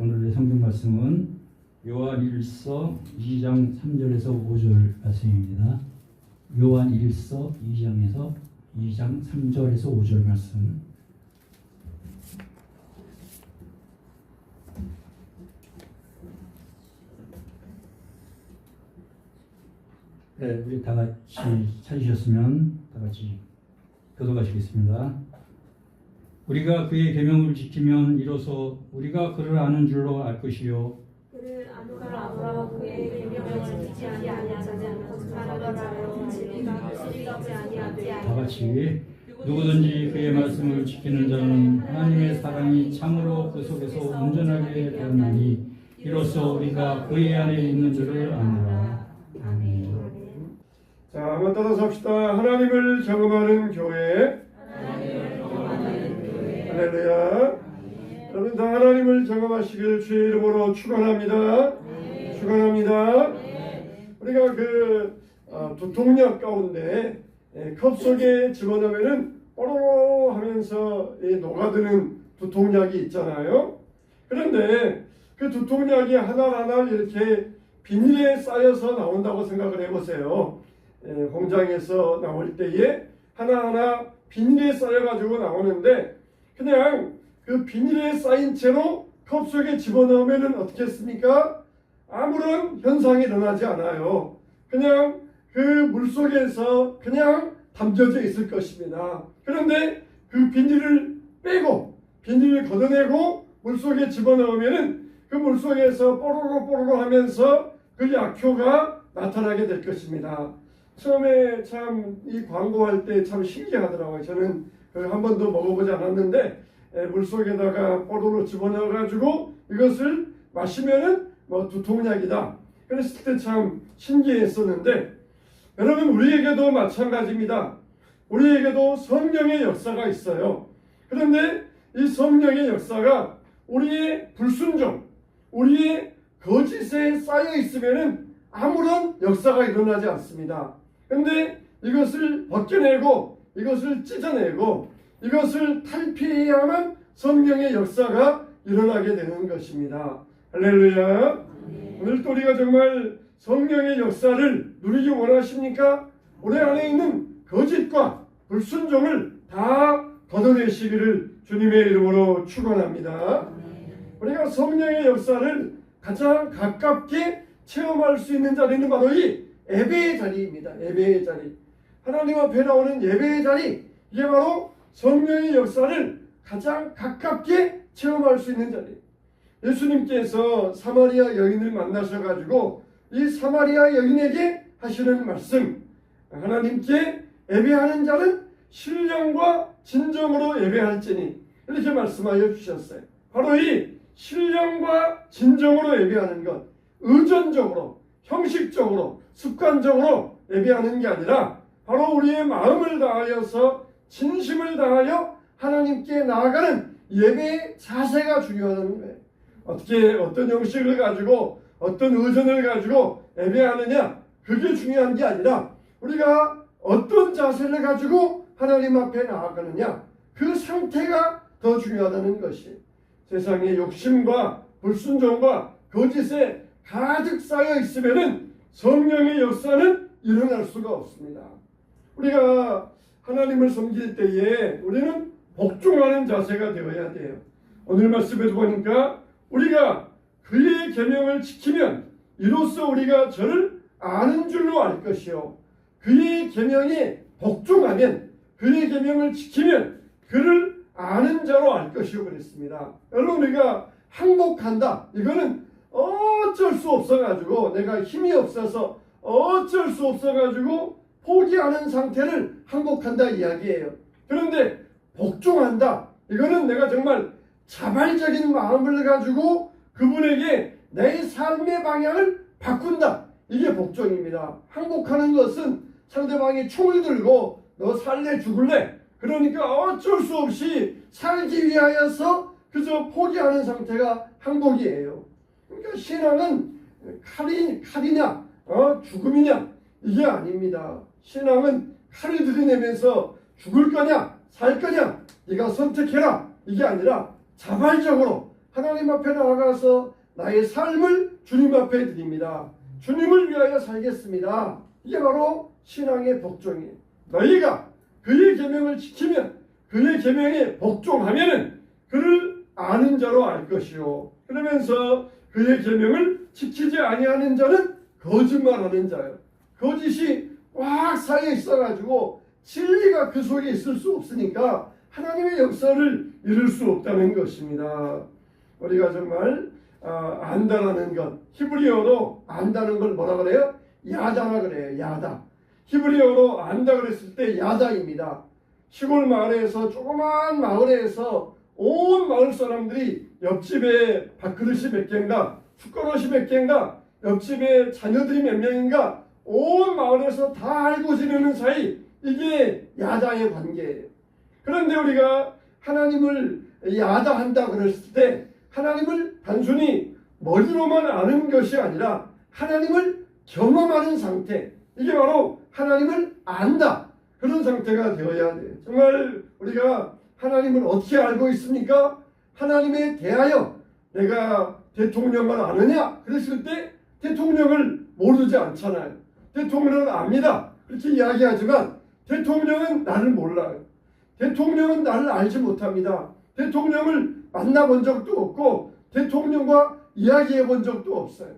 오늘의 성경 말씀은 요한 1서 2장 3절에서 5절 말씀입니다. 요한 1서 2장에서 2장 3절에서 5절 말씀. 네, 우리 다 같이 찾으셨으면 다 같이 교독하시겠습니다. 우리가 그의 계명을 지키면 이로써 우리가 그를 아는 줄로 알 것이요 그를 아노라 그의 계명을 지키지 아니하는 자는 거짓말을 하여 진리가 그리지 아니하되 다 같이 누구든지 그의 말씀을 지키는 자는 하나님의 사랑이 참으로 그 속에서 온전하게 되었나니 이로써 우리가 그의 안에 있는 줄을 아노라. 아멘. 자, 한번 따라서 합시다. 하나님을 경험하는 교회. 할렐루야. 여러분 다 하나님을 경험하시길 주의 이름으로 축원합니다. 축원합니다. 우리가 두통약 가운데 컵 속에 집어넣으면은 뽀로로 하면서 녹아드는 두통약이 있잖아요. 그런데 그 두통약이 하나하나 이렇게 비닐에 쌓여서 나온다고 생각을 해보세요. 공장에서 나올 때에 하나하나 비닐에 쌓여가지고 나오는데 그냥 그 비닐에 쌓인 채로 컵 속에 집어넣으면 어떻겠습니까? 아무런 현상이 일어나지 않아요. 그냥 그 물속에서 그냥 담겨져 있을 것입니다. 그런데 그 비닐을 빼고 비닐을 걷어내고 물속에 집어넣으면 그 물속에서 뽀로로 하면서 그 약효가 나타나게 될 것입니다. 처음에 참 이 광고할 때 참 신기하더라고요. 저는 한 번도 먹어보지 않았는데 물속에다가 뽀로로 집어넣어가지고 이것을 마시면은 두통약이다. 그랬을 때 참 신기했었는데 여러분 우리에게도 마찬가지입니다. 우리에게도 성령의 역사가 있어요. 그런데 이 성령의 역사가 우리의 불순종, 우리의 거짓에 쌓여 있으면은 아무런 역사가 일어나지 않습니다. 그런데 이것을 벗겨내고 이것을 찢어내고 이것을 탈피해야만 성령의 역사가 일어나게 되는 것입니다. 할렐루야. 오늘 또 우리가 정말 성령의 역사를 누리기 원하십니까? 우리 안에 있는 거짓과 불순종을 다 걷어내시기를 주님의 이름으로 축원합니다. 우리가 성령의 역사를 가장 가깝게 체험할 수 있는 자리는 바로 이 예배의 자리입니다. 예배의 자리. 하나님 앞에 나오는 예배의 자리. 이게 바로 성령의 역사를 가장 가깝게 체험할 수 있는 자리. 예수님께서 사마리아 여인을 만나셔가지고 이 사마리아 여인에게 하시는 말씀. 하나님께 예배하는 자는 신령과 진정으로 예배할지니 이렇게 말씀하여 주셨어요. 바로 이 신령과 진정으로 예배하는 것. 의존적으로, 형식적으로, 습관적으로 예배하는 게 아니라 바로 우리의 마음을 다하여서 진심을 다하여 하나님께 나아가는 예배의 자세가 중요하다는 거예요. 어떤 형식을 가지고 어떤 의존을 가지고 예배하느냐 그게 중요한 게 아니라 우리가 어떤 자세를 가지고 하나님 앞에 나아가느냐 그 상태가 더 중요하다는 것이 세상의 욕심과 불순종과 거짓에 가득 쌓여 있으면은 성령의 역사는 일어날 수가 없습니다. 우리가 하나님을 섬길 때에 우리는 복종하는 자세가 되어야 돼요. 오늘 말씀에도 보니까 우리가 그의 계명을 지키면 이로써 우리가 저를 아는 줄로 알 것이요 그의 계명에 복종하면 그의 계명을 지키면 그를 아는 자로 알 것이요 그랬습니다. 여러분 우리가 항복한다 이거는 어쩔 수 없어가지고 내가 힘이 없어서 어쩔 수 없어가지고 포기하는 상태를 항복한다 이야기예요. 그런데 복종한다 이거는 내가 정말 자발적인 마음을 가지고 그분에게 내 삶의 방향을 바꾼다. 이게 복종입니다. 항복하는 것은 상대방이 총을 들고 너 살래 죽을래 그러니까 어쩔 수 없이 살기 위하여서 그저 포기하는 상태가 항복이에요. 그러니까 신앙은 칼이냐 죽음이냐 이게 아닙니다. 신앙은 칼을 들이내면서 죽을 거냐 살 거냐 네가 선택해라 이게 아니라 자발적으로 하나님 앞에 나아가서 나의 삶을 주님 앞에 드립니다. 주님을 위하여 살겠습니다. 이게 바로 신앙의 복종이에요. 너희가 그의 계명을 지키면, 그의 계명에 복종하면은 그를 아는 자로 알 것이요. 그러면서 그의 계명을 지키지 아니하는 자는 거짓말하는 자요. 거짓이 꽉 쌓여 있어가지고 진리가 그 속에 있을 수 없으니까 하나님의 역사를 이룰 수 없다는 것입니다. 우리가 정말 안다라는 것, 히브리어로 안다는 걸 뭐라 그래요? 야다라 그래요. 야다. 히브리어로 안다 그랬을 때 야다입니다. 시골 마을에서, 조그만 마을에서 온 마을 사람들이 옆집에 밥그릇이 몇 개인가, 숟가락이 몇 개인가, 옆집에 자녀들이 몇 명인가, 온 마을에서 다 알고 지내는 사이, 이게 야다의 관계예요. 그런데 우리가 하나님을 야다한다 그랬을 때 하나님을 단순히 머리로만 아는 것이 아니라 하나님을 경험하는 상태, 이게 바로 하나님을 안다, 그런 상태가 되어야 돼요. 정말 우리가 하나님을 어떻게 알고 있습니까? 하나님에 대하여 내가 대통령을 아느냐? 그랬을 때 대통령을 모르지 않잖아요. 대통령을 압니다. 그렇게 이야기하지만 대통령은 나를 몰라요. 대통령은 나를 알지 못합니다. 대통령을 만나본 적도 없고 대통령과 이야기해 본 적도 없어요.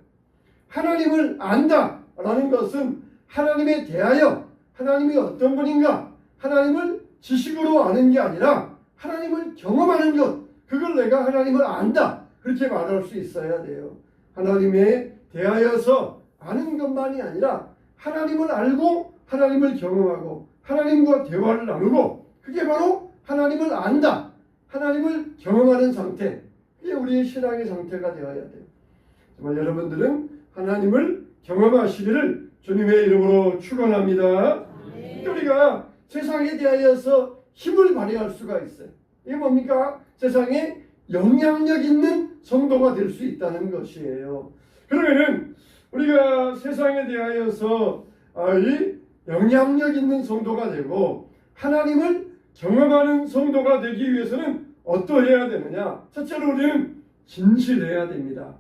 하나님을 안다라는 것은 하나님에 대하여 하나님이 어떤 분인가, 하나님을 지식으로 아는 게 아니라 하나님을 경험하는 것, 그걸 내가 하나님을 안다, 그렇게 말할 수 있어야 돼요. 하나님에 대하여서 아는 것만이 아니라 하나님을 알고 하나님을 경험하고 하나님과 대화를 나누고, 그게 바로 하나님을 안다, 하나님을 경험하는 상태, 그게 우리의 신앙의 상태가 되어야 돼요. 정말 여러분들은 하나님을 경험하시기를 주님의 이름으로 축원합니다. 우리가 세상에 대하여서 힘을 발휘할 수가 있어요. 이게 뭡니까? 세상에 영향력 있는 성도가 될 수 있다는 것이에요. 그러면은 우리가 세상에 대하여서 이 영향력 있는 성도가 되고 하나님을 경험하는 성도가 되기 위해서는 어떠해야 되느냐? 첫째로 우리는 진실해야 됩니다.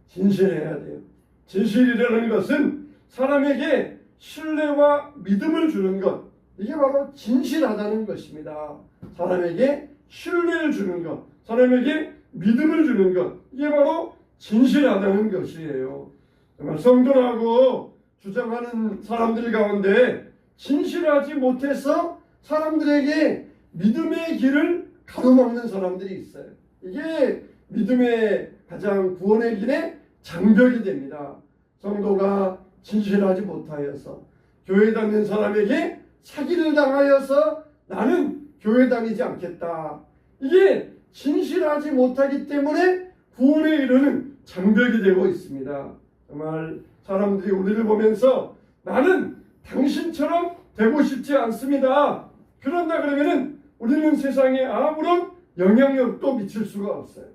진실해야 돼요. 진실이라는 것은 사람에게 신뢰와 믿음을 주는 것, 이게 바로 진실하다는 것입니다. 사람에게 신뢰를 주는 것, 사람에게 믿음을 주는 것, 이게 바로 진실하다는 것이에요. 정말 성도라고 주장하는 사람들 가운데 진실하지 못해서 사람들에게 믿음의 길을 가로막는 사람들이 있어요. 이게 믿음의 가장 구원의 길의 장벽이 됩니다. 성도가 진실하지 못하여서 교회 다니는 사람에게 사기를 당하여서 나는 교회 다니지 않겠다, 이게 진실하지 못하기 때문에 구원에 이르는 장벽이 되고 있습니다. 정말 사람들이 우리를 보면서 나는 당신처럼 되고 싶지 않습니다, 그런다 그러면은 우리는 세상에 아무런 영향력도 미칠 수가 없어요.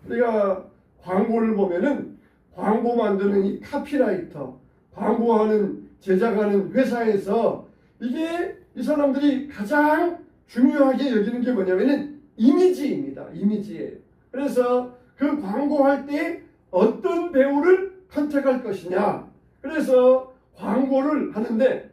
우리가 광고를 보면은 광고 만드는 이 카피라이터, 광고하는 제작하는 회사에서 이게 이 사람들이 가장 중요하게 여기는 게 뭐냐면은 이미지입니다. 이미지예요. 그래서 그 광고할 때 어떤 배우를 선택할 것이냐, 그래서 광고를 하는데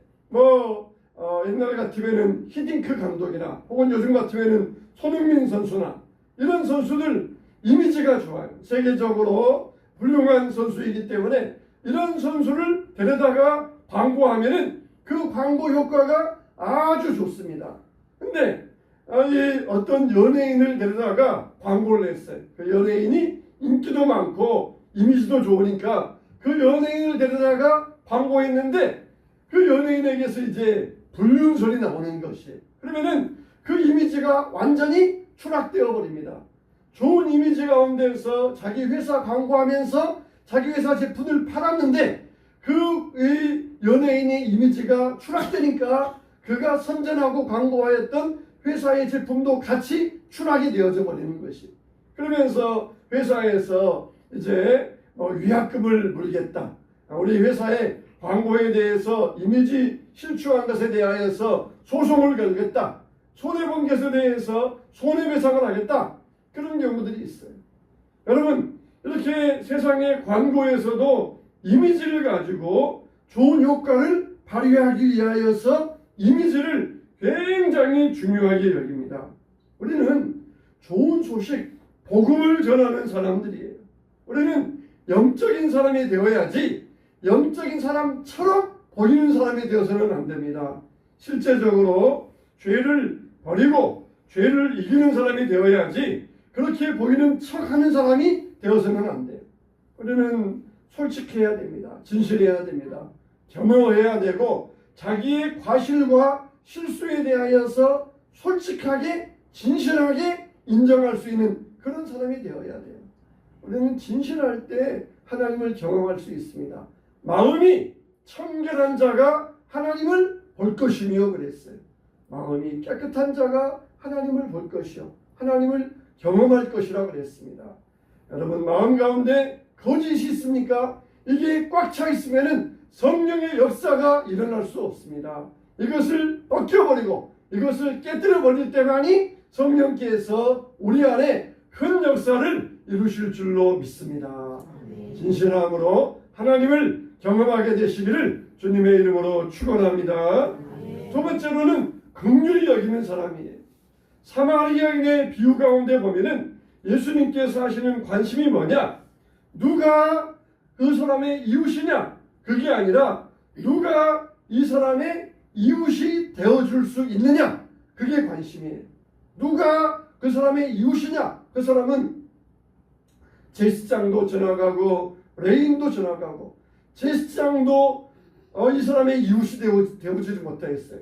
옛날 같으면은 히딩크 감독이나 혹은 요즘 같으면은 손흥민 선수나 이런 선수들 이미지가 좋아요. 세계적으로 훌륭한 선수이기 때문에 이런 선수를 데려다가 광고하면은 그 광고 효과가 아주 좋습니다. 근데 어떤 연예인을 데려다가 광고를 했어요. 그 연예인이 인기도 많고 이미지도 좋으니까 그 연예인을 데려다가 광고했는데 그 연예인에게서 이제 불륜설이 나오는 것이에요. 그러면은 그 이미지가 완전히 추락되어 버립니다. 좋은 이미지 가운데서 자기 회사 광고하면서 자기 회사 제품을 팔았는데 그 연예인의 이미지가 추락되니까 그가 선전하고 광고하였던 회사의 제품도 같이 추락이 되어져 버리는 것이. 그러면서 회사에서 이제 위약금을 물겠다, 우리 회사의 광고에 대해서 이미지 실추한 것에 대하여서 소송을 걸겠다, 손해본 것에 대해서 손해배상을 하겠다, 그런 경우들이 있어요. 여러분, 이렇게 세상의 광고에서도 이미지를 가지고 좋은 효과를 발휘하기 위하여서 이미지를 굉장히 중요하게 여깁니다. 우리는 좋은 소식, 복음을 전하는 사람들이에요. 우리는 영적인 사람이 되어야지 영적인 사람처럼 보이는 사람이 되어서는 안 됩니다. 실제적으로 죄를 버리고 죄를 이기는 사람이 되어야지 그렇게 보이는 척하는 사람이 되어서는 안 돼요. 우리는 솔직해야 됩니다. 진실해야 됩니다. 겸허해야 되고 자기의 과실과 실수에 대하여서 솔직하게 진실하게 인정할 수 있는 그런 사람이 되어야 돼요. 우리는 진실할 때 하나님을 경험할 수 있습니다. 마음이 청결한 자가 하나님을 볼 것이며 그랬어요. 마음이 깨끗한 자가 하나님을 볼 것이요 하나님을 경험할 것이라 그랬습니다. 여러분, 마음 가운데 거짓이 있습니까? 이게 꽉 차 있으면은 성령의 역사가 일어날 수 없습니다. 이것을 벗겨버리고 이것을 깨뜨려 버릴 때만이 성령께서 우리 안에 큰 역사를 이루실 줄로 믿습니다. 진실함으로 하나님을 경험하게 되시기를 주님의 이름으로 축원합니다. 두 번째로는 긍휼히 여기는 사람이에요. 사마리아인의 비유 가운데 보면은 예수님께서 하시는 관심이 뭐냐? 누가 그 사람의 이웃이냐? 그게 아니라 누가 이 사람의 이웃이 되어줄 수 있느냐? 그게 관심이에요. 누가 그 사람의 이웃이냐? 그 사람은 제사장도 지나가고 레인도 지나가고 제사장도 이 사람의 이웃이 되어주지 못하였어요.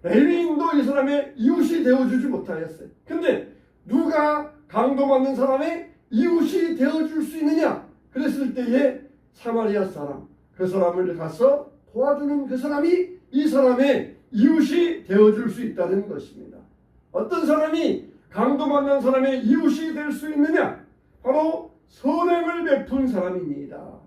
레인도 이 사람의 이웃이 되어주지 못하였어요. 근데 누가 강도받는 사람의 이웃이 되어줄 수 있느냐? 그랬을 때에 사마리아 사람, 그 사람을 가서 도와주는 그 사람이 이 사람의 이웃이 되어줄 수 있다는 것입니다. 어떤 사람이 강도받는 사람의 이웃이 될 수 있느냐? 바로 선행을 베푼 사람입니다.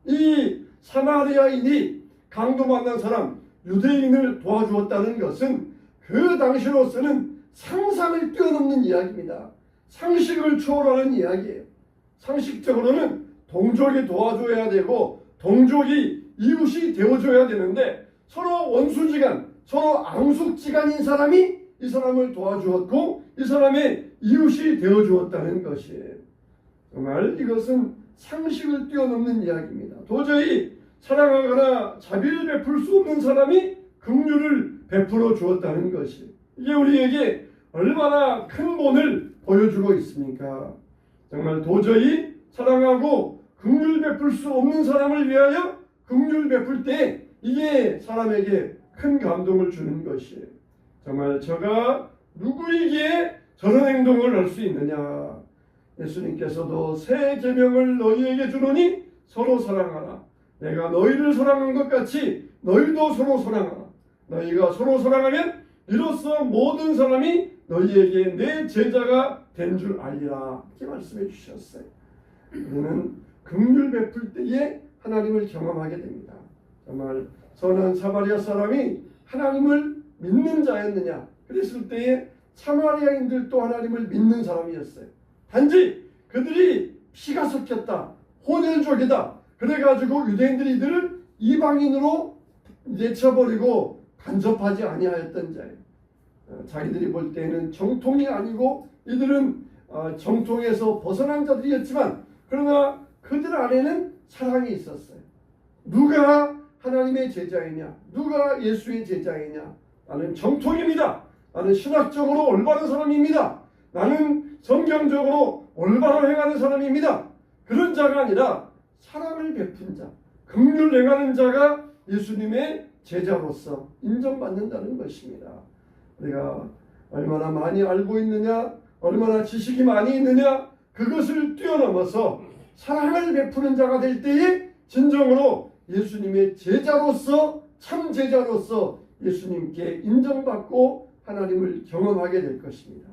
이 사마리아인이 강도받는 사람, 유대인을 도와주었다는 것은 그 당시로서는 상상을 뛰어넘는 이야기입니다. 상식을 초월하는 이야기예요. 상식적으로는 동족이 도와줘야 되고 동족이 이웃이 되어줘야 되는데 서로 원수지간, 서로 앙숙지간인 사람이 이 사람을 도와주었고 이 사람의 이웃이 되어주었다는 것이에요. 정말 이것은 상식을 뛰어넘는 이야기입니다. 도저히 사랑하거나 자비를 베풀 수 없는 사람이 긍휼을 베풀어 주었다는 것이 이게 우리에게 얼마나 큰 본을 보여주고 있습니까? 정말 도저히 사랑하고 긍휼 베풀 수 없는 사람을 위하여 긍휼 베풀 때 이게 사람에게 큰 감동을 주는 것이에요. 정말 저가 누구에게 저런 행동을 할 수 있느냐? 예수님께서도 새 계명을 너희에게 주노니 서로 사랑하라. 내가 너희를 사랑한 것 같이 너희도 서로 사랑하라. 너희가 서로 사랑하면 이로써 모든 사람이 너희에게 내 제자가 된 줄 알리라. 이렇게 말씀해 주셨어요. 우리는 긍휼 베풀 때에 하나님을 경험하게 됩니다. 정말 선한 사마리아 사람이 하나님을 믿는 자였느냐? 그랬을 때에 사마리아인들도 하나님을 믿는 사람이었어요. 단지 그들이 피가 섞였다, 혼혈족이다. 그래가지고 유대인들이 이들을 이방인으로 내쳐버리고 간섭하지 아니하였던 자예요. 자기들이 볼 때는 정통이 아니고 이들은 정통에서 벗어난 자들이었지만 그러나 그들 안에는 사랑이 있었어요. 누가 하나님의 제자이냐? 누가 예수의 제자이냐? 나는 정통입니다. 나는 신학적으로 올바른 사람입니다. 나는 성경적으로 올바로 행하는 사람입니다. 그런 자가 아니라 사랑을 베푼 자, 긍휼 행하는 자가 예수님의 제자로서 인정받는다는 것입니다. 우리가 얼마나 많이 알고 있느냐, 얼마나 지식이 많이 있느냐, 그것을 뛰어넘어서 사랑을 베푸는 자가 될 때에 진정으로 예수님의 제자로서, 참 제자로서 예수님께 인정받고 하나님을 경험하게 될 것입니다.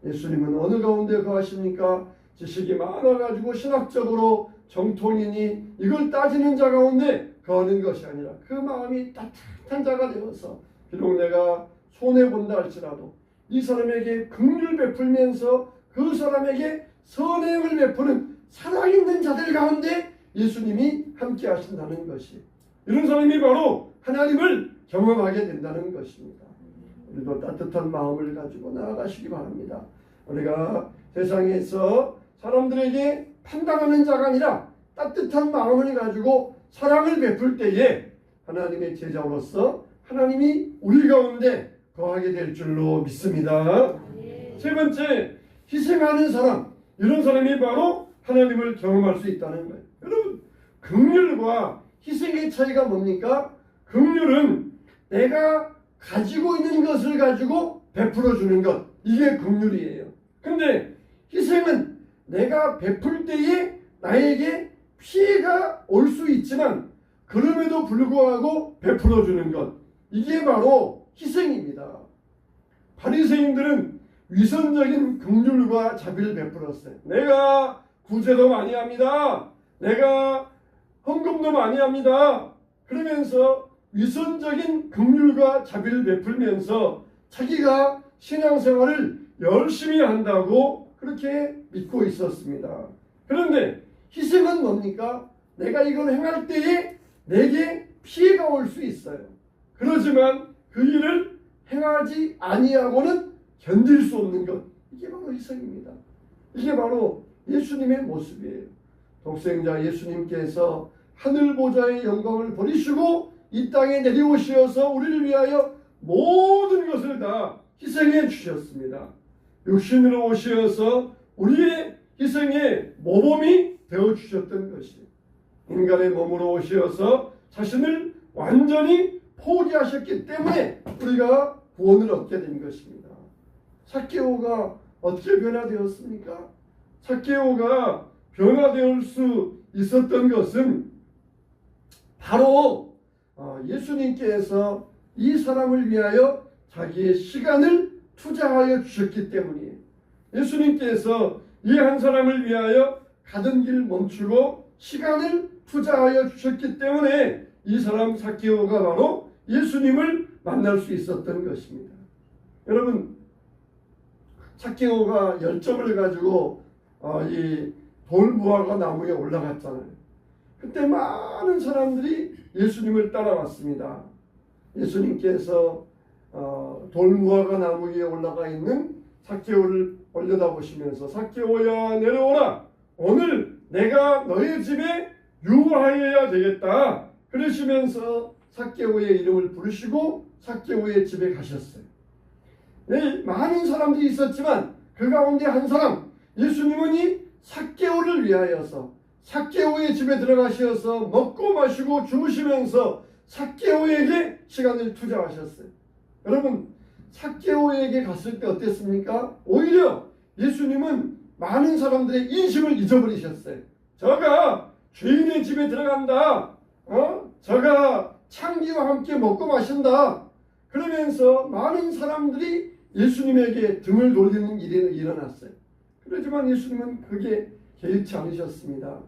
예수님은 어느 가운데 거하십니까? 지식이 많아가지고 신학적으로 정통이니 이걸 따지는 자 가운데 거하는 것이 아니라 그 마음이 따뜻한 자가 되어서 비록 내가 손해본다 할지라도 이 사람에게 긍휼 베풀면서 그 사람에게 선행을 베푸는 살아있는 자들 가운데 예수님이 함께 하신다는 것이, 이런 사람이 바로 하나님을 경험하게 된다는 것입니다. 우리도 따뜻한 마음을 가지고 나아가시기 바랍니다. 우리가 세상에서 사람들에게 판단하는 자가 아니라 따뜻한 마음을 가지고 사랑을 베풀 때에 하나님의 제자로서 하나님이 우리 가운데 거하게 될 줄로 믿습니다. 세 번째, 희생하는 사람, 이런 사람이 바로 하나님을 경험할 수 있다는 거예요. 여러분, 긍휼과 희생의 차이가 뭡니까? 긍휼은 내가 가지고 있는 것을 가지고 베풀어 주는 것, 이게 긍휼이에요. 근데 희생은 내가 베풀 때에 나에게 피해가 올 수 있지만 그럼에도 불구하고 베풀어 주는 것, 이게 바로 희생입니다. 바리새인들은 위선적인 긍휼과 자비를 베풀었어요. 내가 구제도 많이 합니다. 내가 헌금도 많이 합니다. 그러면서 위선적인 긍휼과 자비를 베풀면서 자기가 신앙생활을 열심히 한다고 그렇게 믿고 있었습니다. 그런데 희생은 뭡니까? 내가 이걸 행할 때에 내게 피해가 올 수 있어요. 그렇지만 그 일을 행하지 아니하고는 견딜 수 없는 것, 이게 바로 희생입니다. 이게 바로 예수님의 모습이에요. 독생자 예수님께서 하늘 보좌의 영광을 버리시고 이 땅에 내려오셔서 우리를 위하여 모든 것을 다 희생해 주셨습니다. 육신으로 오셔서 우리의 희생의 모범이 되어 주셨던 것이, 인간의 몸으로 오셔서 자신을 완전히 포기하셨기 때문에 우리가 구원을 얻게 된 것입니다. 삭개오가 어떻게 변화되었습니까? 삭개오가 변화될 수 있었던 것은 바로 예수님께서 이 사람을 위하여 자기의 시간을 투자하여 주셨기 때문이에요. 예수님께서 이 한 사람을 위하여 가던 길 멈추고 시간을 투자하여 주셨기 때문에 이 사람 삭개오가 바로 예수님을 만날 수 있었던 것입니다. 여러분, 삭개오가 열정을 가지고 이 돌무화과 나무에 올라갔잖아요. 그때 많은 사람들이 예수님을 따라왔습니다. 예수님께서 돌무화과 나무 위에 올라가 있는 삭개오를 올려다보시면서 삭개오야 내려오라, 오늘 내가 너의 집에 유하여야 되겠다, 그러시면서 삭개오의 이름을 부르시고 삭개오의 집에 가셨어요. 네, 많은 사람들이 있었지만 그 가운데 한 사람, 예수님은 이 삭개오를 위하여서 삭개오의 집에 들어가셔서 먹고 마시고 주무시면서 삭개오에게 시간을 투자하셨어요. 여러분, 삭개오에게 갔을 때 어땠습니까? 오히려 예수님은 많은 사람들의 인심을 잊어버리셨어요. 저가 죄인의 집에 들어간다, 저가 창기와 함께 먹고 마신다, 그러면서 많은 사람들이 예수님에게 등을 돌리는 일이 일어났어요. 그렇지만 예수님은 그게 개의치 않으셨습니다.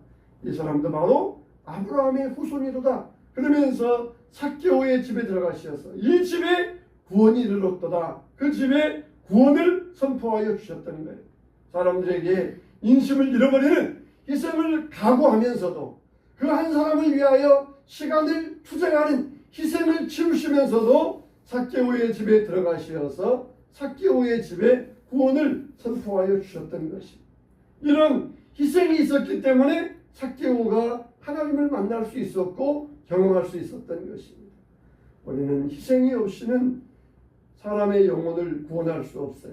이 사람도 바로 아브라함의 후손이로다, 그러면서 삭개오의 집에 들어가셔서 이 집에 구원이 이르렀도다, 그 집에 구원을 선포하여 주셨다는 거예요. 사람들에게 인심을 잃어버리는 희생을 각오하면서도 그 한 사람을 위하여 시간을 투자하는 희생을 치우시면서도 삭개오의 집에 들어가셔서 삭개오의 집에 구원을 선포하여 주셨던 것입니다. 이런 희생이 있었기 때문에 삭개오가 하나님을 만날 수 있었고 경험할 수 있었던 것입니다. 우리는 희생이 없이는 사람의 영혼을 구원할 수 없어요.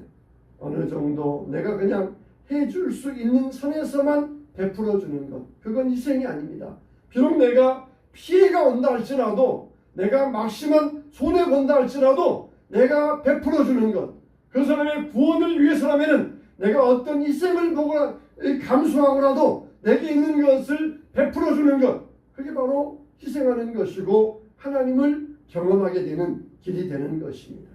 어느 정도 내가 그냥 해줄 수 있는 선에서만 베풀어 주는 것, 그건 희생이 아닙니다. 비록 내가 피해가 온다 할지라도, 내가 막심한 손해 본다 할지라도 내가 베풀어 주는 것, 그 사람의 구원을 위해서라면 내가 어떤 희생을 보고 감수하고라도 내게 있는 것을 베풀어 주는 것, 그게 바로 희생하는 것이고 하나님을 경험하게 되는 길이 되는 것입니다.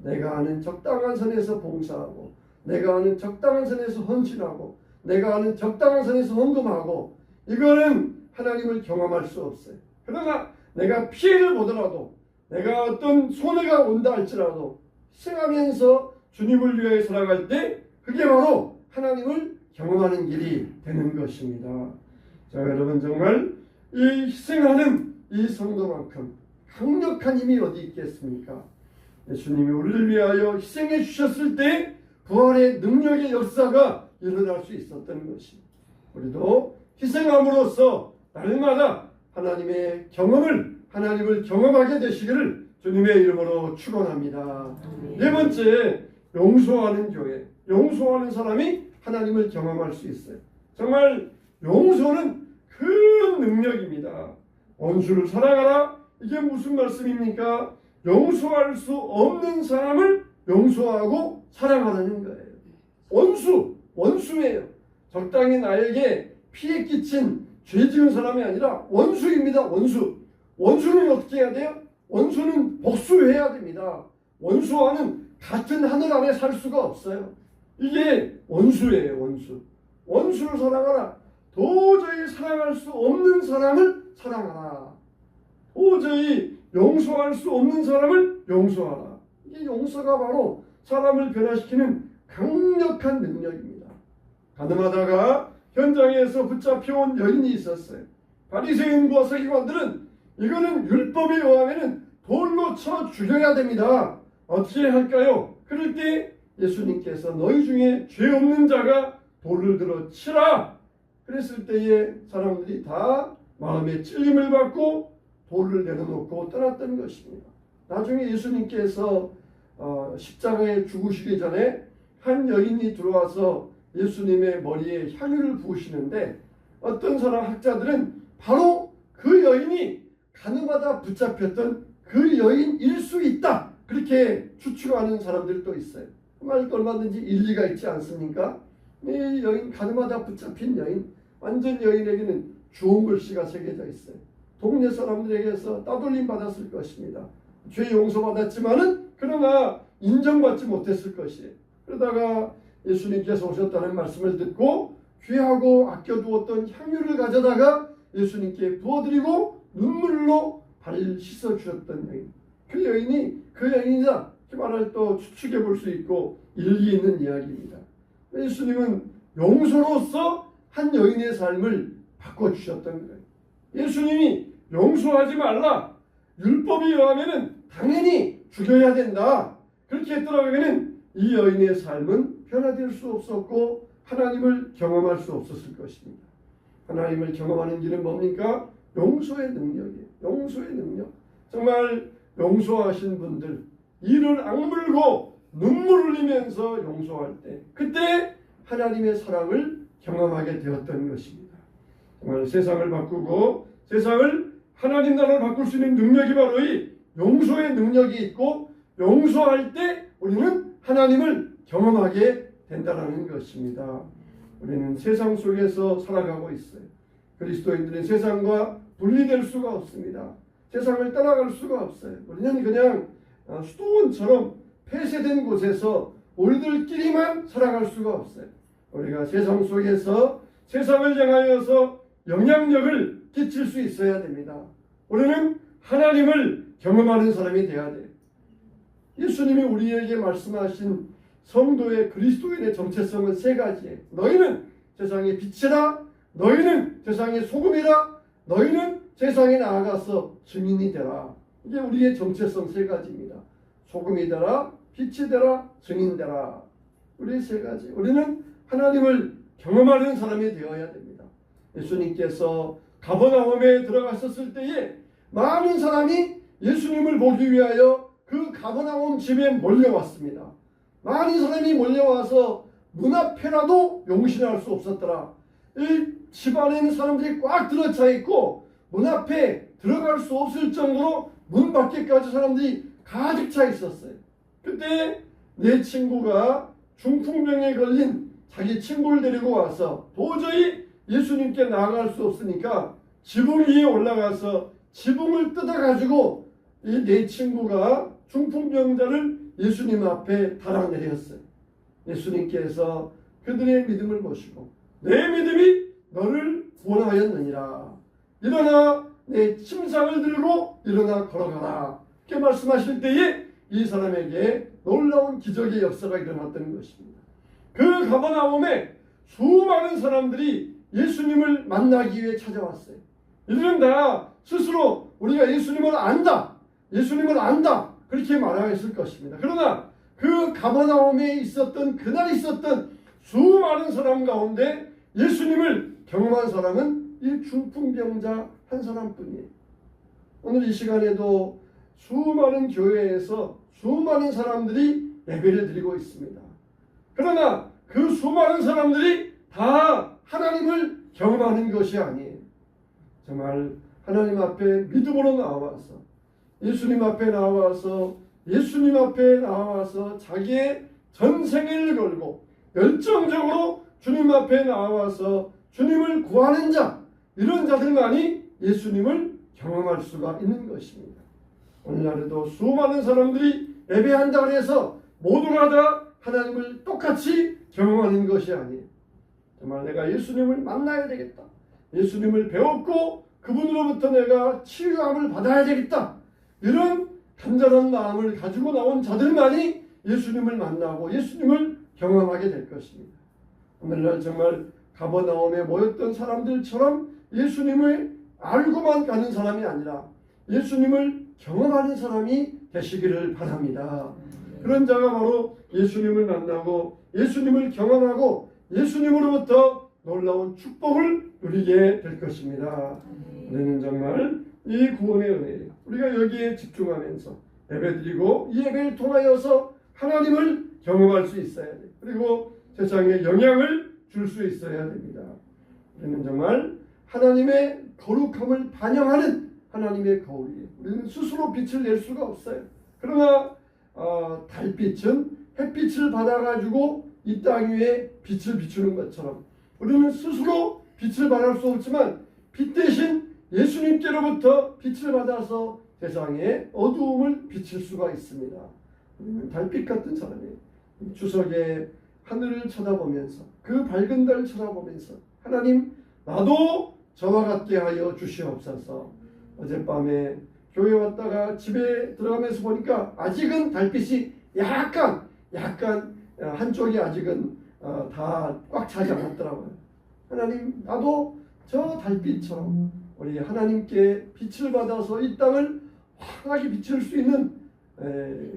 내가 아는 적당한 선에서 봉사하고, 내가 아는 적당한 선에서 헌신하고, 내가 아는 적당한 선에서 헌금하고, 이거는 하나님을 경험할 수 없어요. 그러나 내가 피해를 보더라도, 내가 어떤 손해가 온다 할지라도 희생하면서 주님을 위하여 살아갈 때 그게 바로 하나님을 경험하는 길이 되는 것입니다. 자, 여러분 정말 이 희생하는 이 성도만큼 강력한 힘이 어디 있겠습니까? 예수님이 우리를 위하여 희생해 주셨을 때 부활의 능력의 역사가 일어날 수 있었던 것입니다. 우리도 희생함으로써 날마다 하나님의 하나님을 경험하게 되시기를 주님의 이름으로 축원합니다. 네 번째, 용서하는 교회. 용서하는 사람이 하나님을 경험할 수 있어요. 정말 용서는 큰 능력입니다. 원수를 사랑하라. 이게 무슨 말씀입니까? 용서할 수 없는 사람을 용서하고 사랑하라는 거예요. 원수예요. 적당히 나에게 피해 끼친 죄 지은 사람이 아니라 원수입니다. 원수는 어떻게 해야 돼요? 원수는 복수해야 됩니다. 원수와는 같은 하늘 아래 살 수가 없어요. 이게 원수예요. 원수를 사랑하라. 도저히 사랑할 수 없는 사람을 사랑하라. 도저히 용서할 수 없는 사람을 용서하라. 이 용서가 바로 사람을 변화시키는 강력한 능력입니다. 가늠하다가 현장에서 붙잡혀온 여인이 있었어요. 바리새인과 서기관들은 이거는 율법에 의하면 돌로 쳐 죽여야 됩니다. 어떻게 할까요? 그럴 때 예수님께서 너희 중에 죄 없는 자가 돌을 들어 치라. 그랬을 때에 사람들이 다 마음에 찔림을 받고 돌을 내려놓고 떠났던 것입니다. 나중에 예수님께서 십자가에 죽으시기 전에 한 여인이 들어와서 예수님의 머리에 향유를 부으시는데 어떤 사람 학자들은 바로 그 여인이 가늠하다 붙잡혔던 그 여인일 수 있다. 그렇게 추측하는 사람들도 있어요. 그 말도 얼마든지 일리가 있지 않습니까? 이 여인, 가늠하다 붙잡힌 여인, 완전 여인에게는 주홍 글씨가 새겨져 있어요. 동네 사람들에게서 따돌림 받았을 것입니다. 죄 용서받았지만은 그러나 인정받지 못했을 것이에요. 그러다가 예수님께서 오셨다는 말씀을 듣고 귀하고 아껴두었던 향유를 가져다가 예수님께 부어드리고 눈물로 발을 씻어주셨던 여인. 그 여인이 그 여인이다. 그 말을 또 추측해 볼 수 있고 일리 있는 이야기입니다. 예수님은 용서로서 한 여인의 삶을 바꿔주셨던 거예요. 예수님이 용서하지 말라. 율법에 의하면 당연히 죽여야 된다. 그렇게 했더라면 이 여인의 삶은 변화될 수 없었고 하나님을 경험할 수 없었을 것입니다. 하나님을 경험하는 길은 뭡니까? 용서의 능력이에요. 용서의 능력. 정말 용서하신 분들 이를 악물고 눈물 흘리면서 용서할 때 그때 하나님의 사랑을 경험하게 되었던 것입니다. 정말 세상을 바꾸고 세상을 하나님 나라를 바꿀 수 있는 능력이 바로 이 용서의 능력이 있고 용서할 때 우리는 하나님을 경험하게 된다는 것입니다. 우리는 세상 속에서 살아가고 있어요. 그리스도인들은 세상과 분리될 수가 없습니다. 세상을 떠나갈 수가 없어요. 우리는 그냥 수도원처럼 폐쇄된 곳에서 우리들끼리만 살아갈 수가 없어요. 우리가 세상 속에서 세상을 향하여서 영향력을 끼칠 수 있어야 됩니다. 우리는 하나님을 경험하는 사람이 되어야 돼요. 예수님이 우리에게 말씀하신 성도의 그리스도인의 정체성은 세 가지예요. 너희는 세상의 빛이라, 너희는 세상의 소금이라, 너희는 세상에 나아가서 증인이 되라. 이게 우리의 정체성 세 가지입니다. 소금이 되라, 빛이 되라, 증인 되라. 우리 세 가지. 우리는 하나님을 경험하는 사람이 되어야 됩니다. 예수님께서 가버나움에 들어갔었을 때에 많은 사람이 예수님을 보기 위하여 그 가버나움 집에 몰려왔습니다. 많은 사람이 몰려와서 문 앞에라도 용신할 수 없었더라. 이 집 안에는 사람들이 꽉 들어차 있고 문 앞에 들어갈 수 없을 정도로 문 밖에까지 사람들이 가득 차 있었어요. 그때 내 친구가 중풍병에 걸린 자기 친구를 데리고 와서 도저히 예수님께 나아갈 수 없으니까 지붕 위에 올라가서 지붕을 뜯어가지고 이 내 친구가 중풍병자를 예수님 앞에 달아내렸어요. 예수님께서 그들의 믿음을 보시고 내 믿음이 너를 구원하였느니라. 일어나 내 침상을 들고 일어나 걸어가라. 이렇게 말씀하실 때에 이 사람에게 놀라운 기적의 역사가 일어났던 것입니다. 그 가버나움에 수많은 사람들이 예수님을 만나기 위해 찾아왔어요. 이들은 다 스스로 우리가 예수님을 안다, 예수님을 안다 그렇게 말하였을 것입니다. 그러나 그 가버나움에 있었던 그날 있었던 수많은 사람 가운데 예수님을 경험한 사람은 이 중풍병자 한 사람뿐이에요. 오늘 이 시간에도 수많은 교회에서 수많은 사람들이 예배를 드리고 있습니다. 그러나 그 수많은 사람들이 다 하나님을 경험하는 것이 아니에요. 정말 하나님 앞에 믿음으로 나와서 예수님 앞에 나와서 자기의 전생애를 걸고 열정적으로 주님 앞에 나와서 주님을 구하는 자, 이런 자들만이 예수님을 경험할 수가 있는 것입니다. 오늘날에도 수많은 사람들이 예배한다고 해서 모두가 다 하나님을 똑같이 경험하는 것이 아니에요. 정말 내가 예수님을 만나야 되겠다, 예수님을 배웠고 그분으로부터 내가 치유함을 받아야 되겠다, 이런 간절한 마음을 가지고 나온 자들만이 예수님을 만나고 예수님을 경험하게 될 것입니다. 오늘날 정말 가버나움에 모였던 사람들처럼 예수님을 알고만 가는 사람이 아니라 예수님을 경험하는 사람이 되시기를 바랍니다. 그런 자가 바로 예수님을 만나고 예수님을 경험하고 예수님으로부터 놀라운 축복을 누리게 될 것입니다. 우리는 정말 이 구원의 은혜, 우리가 여기에 집중하면서 예배드리고 이 예배를 통하여서 하나님을 경험할 수 있어야 돼요. 그리고 세상에 영향을 줄 수 있어야 됩니다. 우리는 정말 하나님의 거룩함을 반영하는 하나님의 거울이에요. 우리는 스스로 빛을 낼 수가 없어요. 그러나 달빛은 햇빛을 받아가지고 이 땅 위에 빛을 비추는 것처럼 우리는 스스로 빛을 발할 수 없지만 빛 대신 예수님께로부터 빛을 받아서 세상에 어두움을 비칠 수가 있습니다. 우리는 달빛 같은 사람이에요. 추석에 하늘을 쳐다보면서 그 밝은 달을 쳐다보면서 하나님, 나도 저와 같게 하여 주시옵소서. 어젯밤에 교회 왔다가 집에 들어가면서 보니까 아직은 달빛이 약간 한쪽이 아직은 다 꽉 차지 않았더라고요. 하나님, 나도 저 달빛처럼 우리 하나님께 빛을 받아서 이 땅을 환하게 비출 수 있는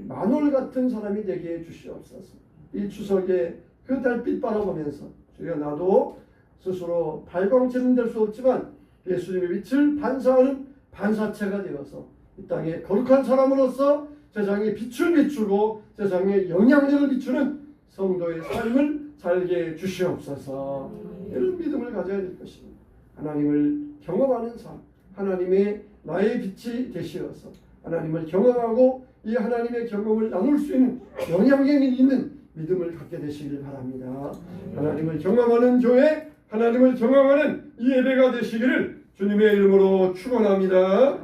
만월 같은 사람이 되게 해주시옵소서. 이 추석에 그 달빛 바라보면서 주여, 나도 스스로 발광체는 될 수 없지만 예수님의 빛을 반사하는 반사체가 되어서 이 땅에 거룩한 사람으로서 세상에 빛을 비추고 세상에 영향력을 비추는 성도의 삶을 살게 주시옵소서. 이런 믿음을 가져야 될 것입니다. 하나님을 경험하는 삶, 하나님의 나의 빛이 되시어서 하나님을 경험하고 이 하나님의 경험을 나눌 수 있는 영향력이 있는 믿음을 갖게 되시길 바랍니다. 하나님을 경험하는 교회, 하나님을 경험하는 이 예배가 되시기를 주님의 이름으로 축원합니다.